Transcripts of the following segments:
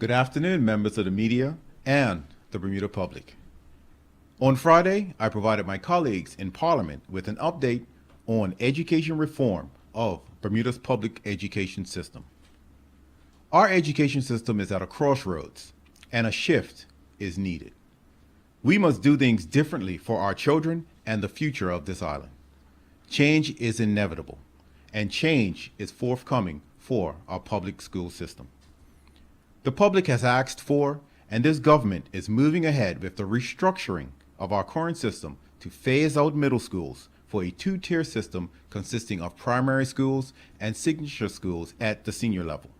Good afternoon, members of the media and the Bermuda public. On Friday, I provided my colleagues in Parliament with an update on education reform of Bermuda's public education system. Our education system is at a crossroads, and a shift is needed. We must do things differently for our children and the future of this island. Change is inevitable, and change is forthcoming for our public school system. The public has asked for, and this government is moving ahead with the restructuring of our current system to phase out middle schools for a two-tier system consisting of primary schools and signature schools at the senior level.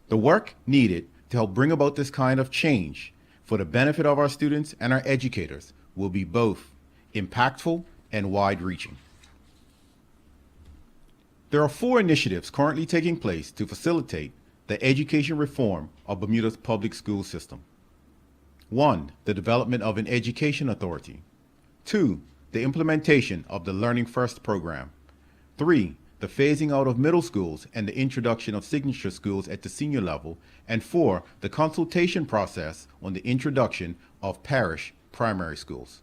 The work needed to help bring about this kind of change for the benefit of our students and our educators will be both impactful and wide-reaching. There are 4 initiatives currently taking place to facilitate the education reform of Bermuda's public school system. 1. The development of an education authority. 2. The implementation of the Learning First program. 3. The phasing out of middle schools and the introduction of signature schools at the senior level. And 4. The consultation process on the introduction of parish primary schools.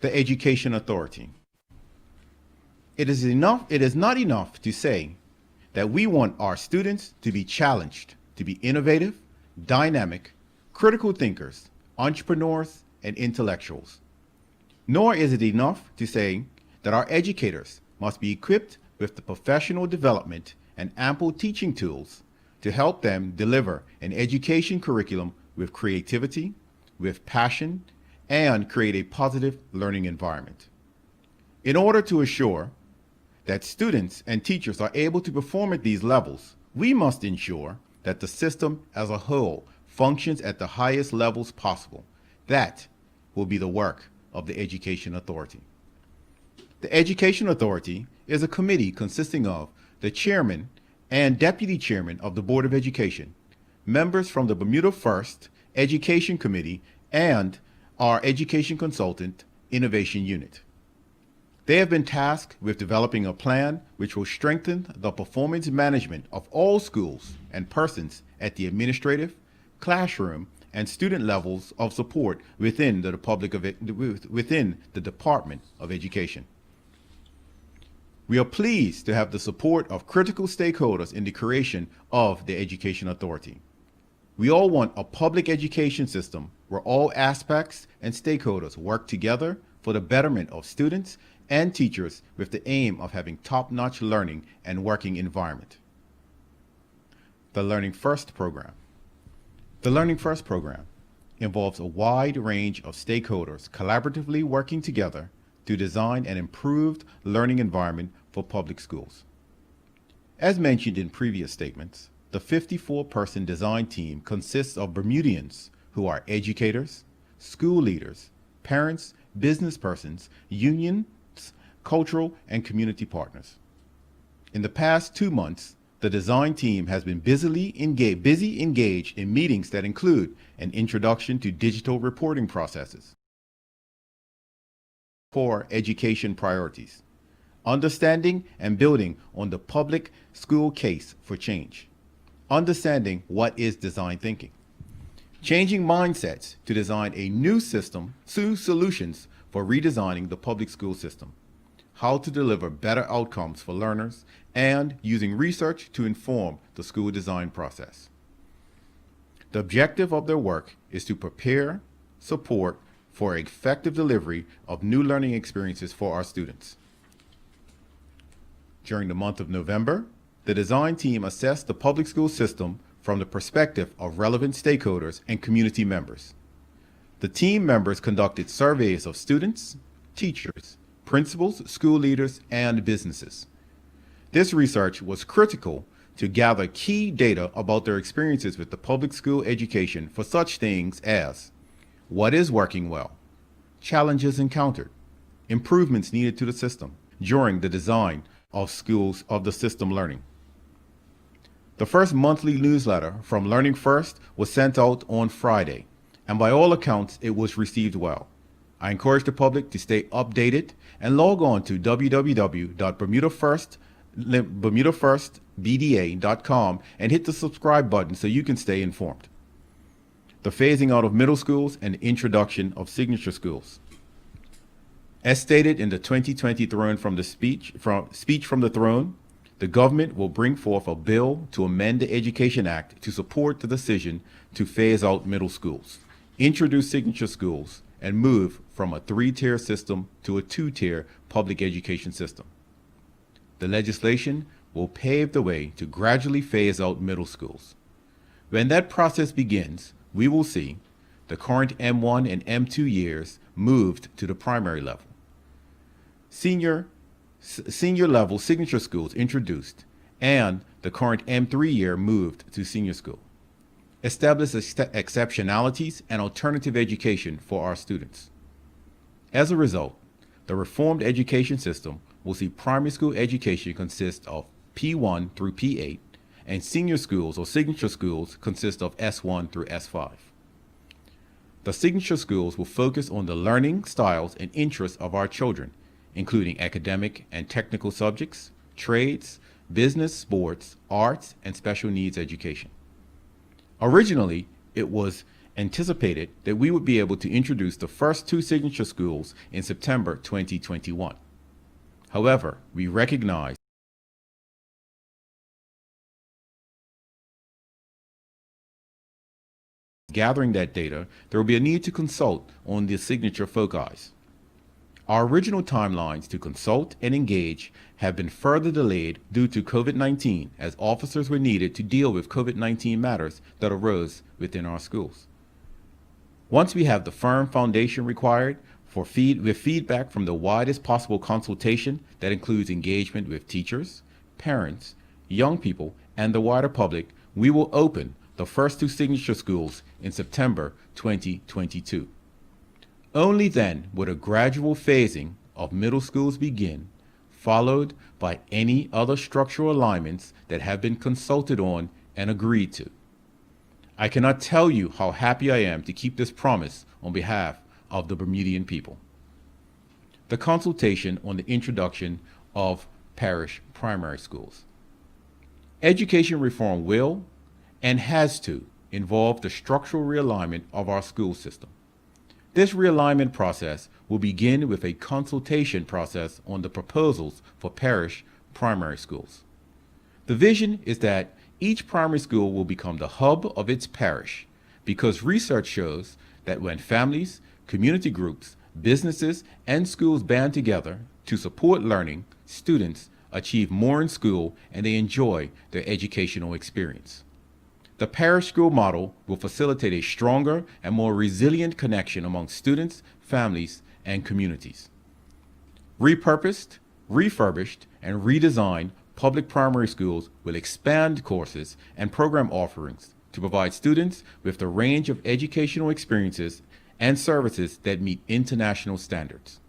The Education Authority. It is not enough to say that we want our students to be challenged, to be innovative, dynamic, critical thinkers, entrepreneurs, and intellectuals. Nor is it enough to say that our educators must be equipped with the professional development and ample teaching tools to help them deliver an education curriculum with creativity, with passion, and create a positive learning environment. In order to assure that students and teachers are able to perform at these levels, we must ensure that the system as a whole functions at the highest levels possible. That will be the work of the Education Authority. The Education Authority is a committee consisting of the chairman and deputy chairman of the Board of Education, members from the Bermuda First Education Committee, and our Education Consultant Innovation Unit. They have been tasked with developing a plan which will strengthen the performance management of all schools and persons at the administrative, classroom, and student levels of support within the Department of Education. We are pleased to have the support of critical stakeholders in the creation of the Education Authority. We all want a public education system where all aspects and stakeholders work together for the betterment of students and teachers with the aim of having top-notch learning and working environment. The Learning First program. The Learning First program involves a wide range of stakeholders collaboratively working together to design an improved learning environment for public schools. As mentioned in previous statements, the 54-person design team consists of Bermudians who are educators, school leaders, parents, business persons, unions, cultural, and community partners. In the past 2 months, the design team has been busy engaged in meetings that include an introduction to digital reporting processes, core education priorities, understanding and building on the public school case for change, understanding what is design thinking, changing mindsets to design a new system, solutions for redesigning the public school system, how to deliver better outcomes for learners, and using research to inform the school design process. The objective of their work is to prepare, support for effective delivery of new learning experiences for our students. During the month of November, the design team assessed the public school system from the perspective of relevant stakeholders and community members. The team members conducted surveys of students, teachers, principals, school leaders, and businesses. This research was critical to gather key data about their experiences with the public school education for such things as what is working well, challenges encountered, improvements needed to the system during the design of the system learning. The first monthly newsletter from Learning First was sent out on Friday, and by all accounts, it was received well. I encourage the public to stay updated and log on to www.bermudafirst.com bda.com and hit the subscribe button so you can stay informed. The phasing out of middle schools and introduction of signature schools. As stated in the 2020 speech from the throne, the government will bring forth a bill to amend the Education Act to support the decision to phase out middle schools, introduce signature schools, and move from a 3-tier system to a 2-tier public education system. The legislation will pave the way to gradually phase out middle schools. When that process begins, we will see the current M1 and M2 years moved to the primary level. Senior level signature schools introduced, and the current M3 year moved to senior school. Establish exceptionalities and alternative education for our students. As a result, the reformed education system will see primary school education consist of P1 through P8, and senior schools or signature schools consist of S1 through S5. The signature schools will focus on the learning styles and interests of our children, including academic and technical subjects, trades, business, sports, arts, and special needs education. Originally, it was anticipated that we would be able to introduce the first 2 signature schools in September 2021. However, we recognize gathering that data, there will be a need to consult on the signature foci. Our original timelines to consult and engage have been further delayed due to COVID-19, as officers were needed to deal with COVID-19 matters that arose within our schools. Once we have the firm foundation required with feedback from the widest possible consultation that includes engagement with teachers, parents, young people, and the wider public, we will open the first 2 signature schools in September 2022. Only then would a gradual phasing of middle schools begin, followed by any other structural alignments that have been consulted on and agreed to. I cannot tell you how happy I am to keep this promise on behalf of the Bermudian people. The consultation on the introduction of parish primary schools. Education reform will and has to involve the structural realignment of our school system. This realignment process will begin with a consultation process on the proposals for parish primary schools. The vision is that each primary school will become the hub of its parish, because research shows that when families, community groups, businesses, and schools band together to support learning, students achieve more in school and they enjoy their educational experience. The parish school model will facilitate a stronger and more resilient connection among students, families, and communities. Repurposed, refurbished, and redesigned public primary schools will expand courses and program offerings to provide students with the range of educational experiences and services that meet international standards.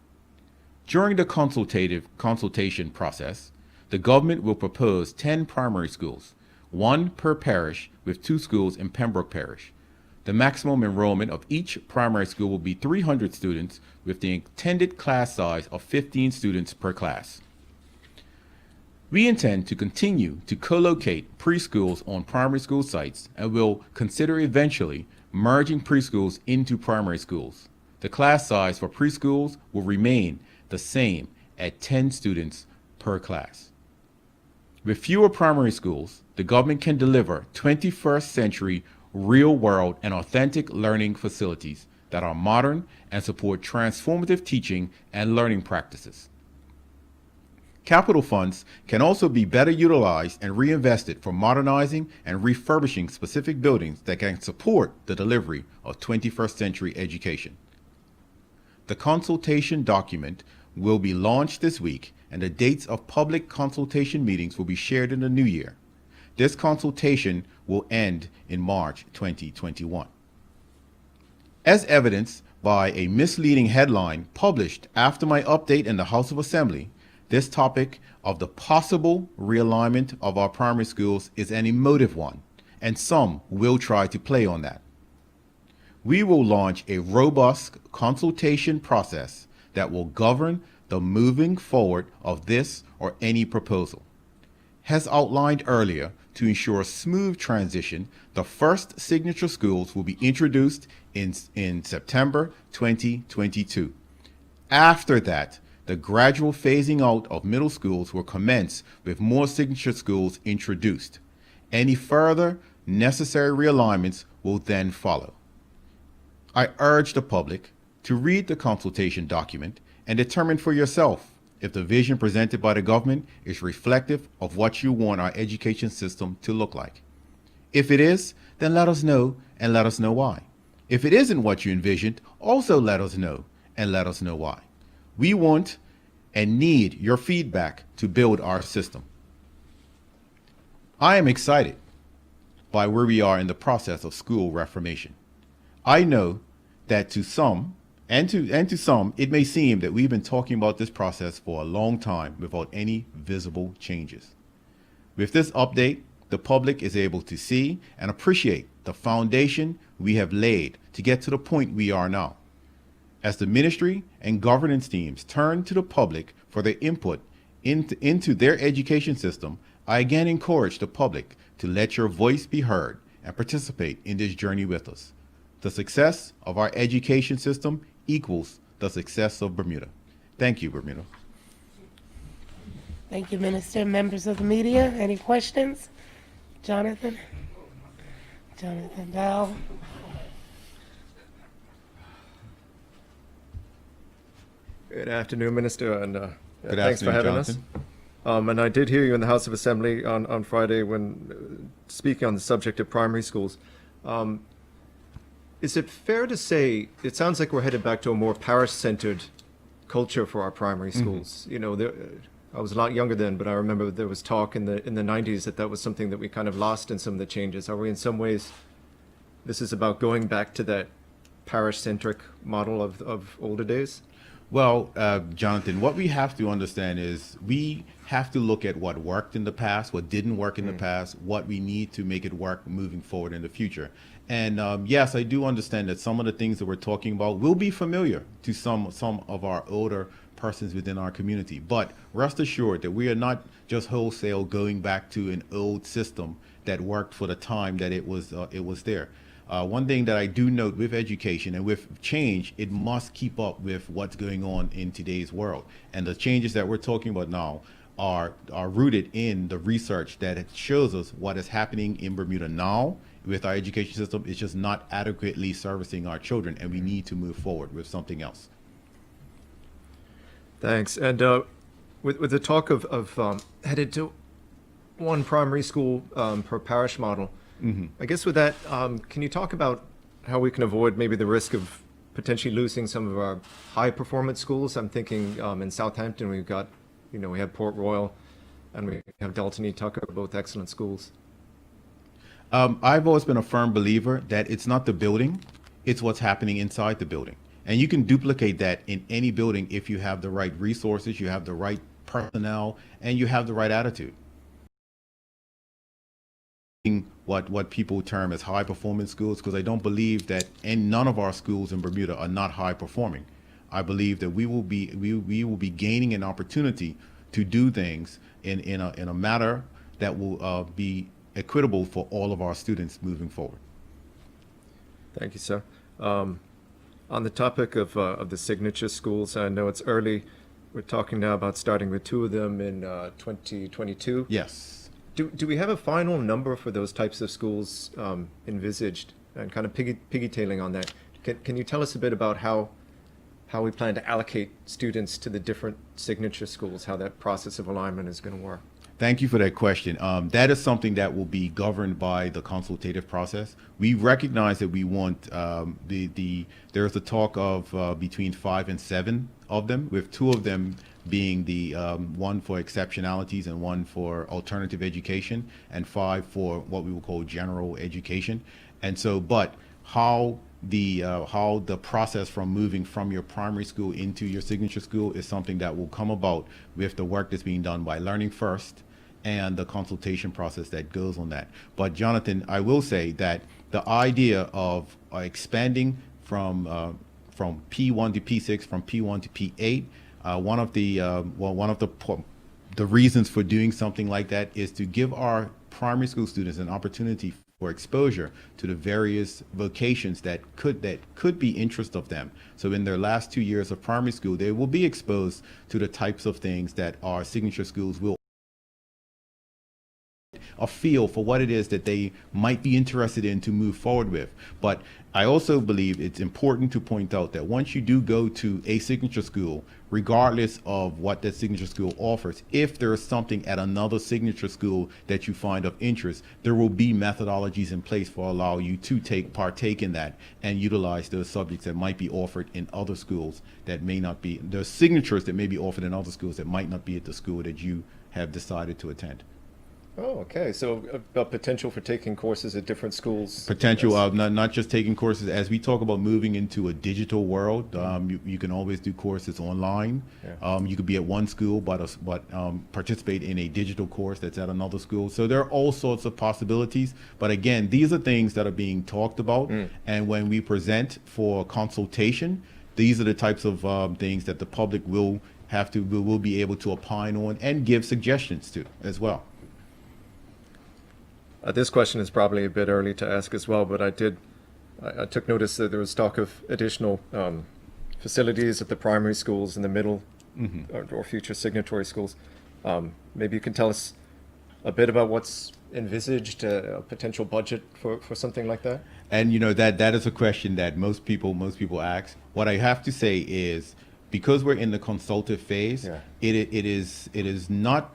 During the consultation process, the government will propose 10 primary schools, 1 per parish, with 2 schools in Pembroke Parish. The maximum enrollment of each primary school will be 300 students, with the intended class size of 15 students per class. We intend to continue to co-locate preschools on primary school sites and will consider eventually merging preschools into primary schools. The class size for preschools will remain the same at 10 students per class. With fewer primary schools, the government can deliver 21st century real-world and authentic learning facilities that are modern and support transformative teaching and learning practices. Capital funds can also be better utilized and reinvested for modernizing and refurbishing specific buildings that can support the delivery of 21st century education. The consultation document will be launched this week, and the dates of public consultation meetings will be shared in the new year. This consultation will end in March 2021. As evidenced by a misleading headline published after my update in the House of Assembly, this topic of the possible realignment of our primary schools is an emotive one, and some will try to play on that. We will launch a robust consultation process that will govern the moving forward of this or any proposal. has outlined earlier, to ensure a smooth transition, the first signature schools will be introduced in September 2022. After that, the gradual phasing out of middle schools will commence with more signature schools introduced. Any further necessary realignments will then follow. I urge the public to read the consultation document and determine for yourself if the vision presented by the government is reflective of what you want our education system to look like. If it is, then let us know and let us know why. If it isn't what you envisioned, also let us know and let us know why. We want and need your feedback to build our system. I am excited by where we are in the process of school reformation. I know that to some, and to some, it may seem that we've been talking about this process for a long time without any visible changes. With this update, the public is able to see and appreciate the foundation we have laid to get to the point we are now. As the ministry and governance teams turn to the public for their input into their education system, I again encourage the public to let your voice be heard and participate in this journey with us. The success of our education system equals the success of Bermuda. Thank you, Bermuda. Thank you, Minister. Members of the media, any questions? Jonathan? Jonathan Bell? Good afternoon, Minister, and Good thanks for afternoon, having Jonathan. us. And I did hear you in the House of Assembly on Friday when speaking on the subject of primary schools. Is it fair to say it sounds like we're headed back to a more parish-centered culture for our primary schools? You know, I was a lot younger then, but I remember there was talk in the 90s that was something that we kind of lost in some of the changes. Are we in some ways, this is about going back to that parish-centric model of older days? Well, Jonathan, what we have to understand is we have to look at what worked in the past, what didn't work in the past, what we need to make it work moving forward in the future. And yes, I do understand that some of the things that we're talking about will be familiar to some of our older persons within our community. But rest assured that we are not just wholesale going back to an old system that worked for the time that it was there. One thing that I do note with education and with change, it must keep up with what's going on in today's world. And the changes that we're talking about now are rooted in the research that shows us what is happening in Bermuda now with our education system. It's just not adequately servicing our children, and we need to move forward with something else. Thanks. And with the talk of headed to one primary school per parish model, I guess with that, can you talk about how we can avoid maybe the risk of potentially losing some of our high performance schools? I'm thinking in Southampton, we've got, we have Port Royal and we have Dalton E. Tucker, both excellent schools. I've always been a firm believer that it's not the building, it's what's happening inside the building. And you can duplicate that in any building if you have the right resources, you have the right personnel, and you have the right attitude. What people term as high performance schools, because I don't believe that none of our schools in Bermuda are not high performing. I believe that we will be gaining an opportunity to do things in a manner that will be equitable for all of our students moving forward. Thank you, sir. On the topic of the signature schools, I know it's early. We're talking now about starting with 2 of them in 2022. Yes. Do we have a final number for those types of schools envisaged? And kind of piggy-tailing on that, can you tell us a bit about how we plan to allocate students to the different signature schools, how that process of alignment is going to work? Thank you for that question. That is something that will be governed by the consultative process. We recognize that we want there's a talk of between 5 and 7 of them, with 2 of them being the one for exceptionalities and one for alternative education, and 5 for what we will call general education. And so, but how the process from moving from your primary school into your signature school is something that will come about with the work that's being done by Learning First and the consultation process that goes on that. But Jonathan, I will say that the idea of expanding from P1 to P6, from P1 to P8, one of the the reasons for doing something like that is to give our primary school students an opportunity for exposure to the various vocations that could be interest of them. So in their last 2 years of primary school, they will be exposed to the types of things that our signature schools will a feel for what it is that they might be interested in to move forward with. But I also believe it's important to point out that once you do go to a signature school, regardless of what that signature school offers, if there is something at another signature school that you find of interest, there will be methodologies in place for allow you to partake in that and utilize those subjects that might be offered in other schools that may not be, the signatures that may be offered in other schools that might not be at the school that you have decided to attend. Oh, okay. So about potential for taking courses at different schools. Potential of not just taking courses. As we talk about moving into a digital world, you can always do courses online. Yeah. You could be at one school, but participate in a digital course that's at another school. So there are all sorts of possibilities. But again, these are things that are being talked about. And when we present for consultation, these are the types of things that the public will be able to opine on and give suggestions to as well. This question is probably a bit early to ask as well, but I took notice that there was talk of additional facilities at the primary schools in the middle or future signatory schools. Maybe you can tell us a bit about what's envisaged, a potential budget for something like that? And that is a question that most people ask. What I have to say is, because we're in the consultative phase, it is not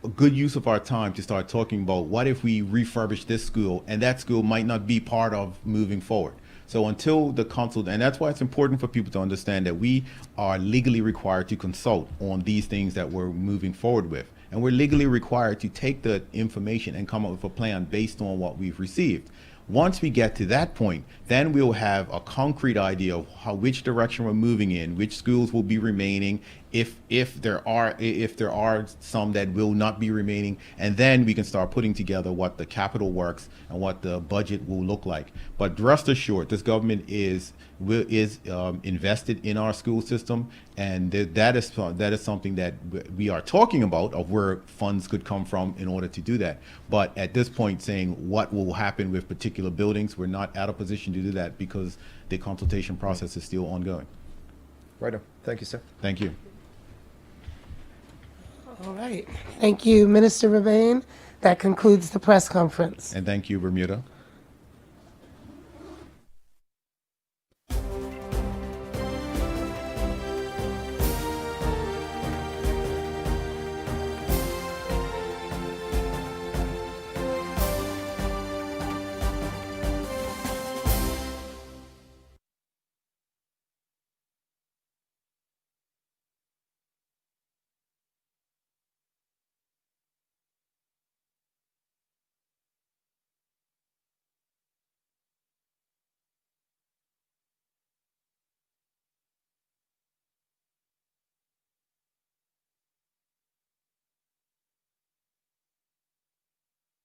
a good use of our time to start talking about what if we refurbish this school and that school might not be part of moving forward. So until the consult, and that's why it's important for people to understand that we are legally required to consult on these things that we're moving forward with. And we're legally required to take the information and come up with a plan based on what we've received. Once we get to that point, then we'll have a concrete idea of which direction we're moving in, which schools will be remaining, if there are some that will not be remaining, and then we can start putting together what the capital works and what the budget will look like. But rest assured, this government is invested in our school system, and that is something that we are talking about, of where funds could come from in order to do that. But at this point, saying what will happen with particular buildings, we're not at a position to do that because the consultation process is still ongoing. Righto. Thank you, sir. Thank you. All right. Thank you, Minister Rabain. That concludes the press conference. And thank you, Bermuda.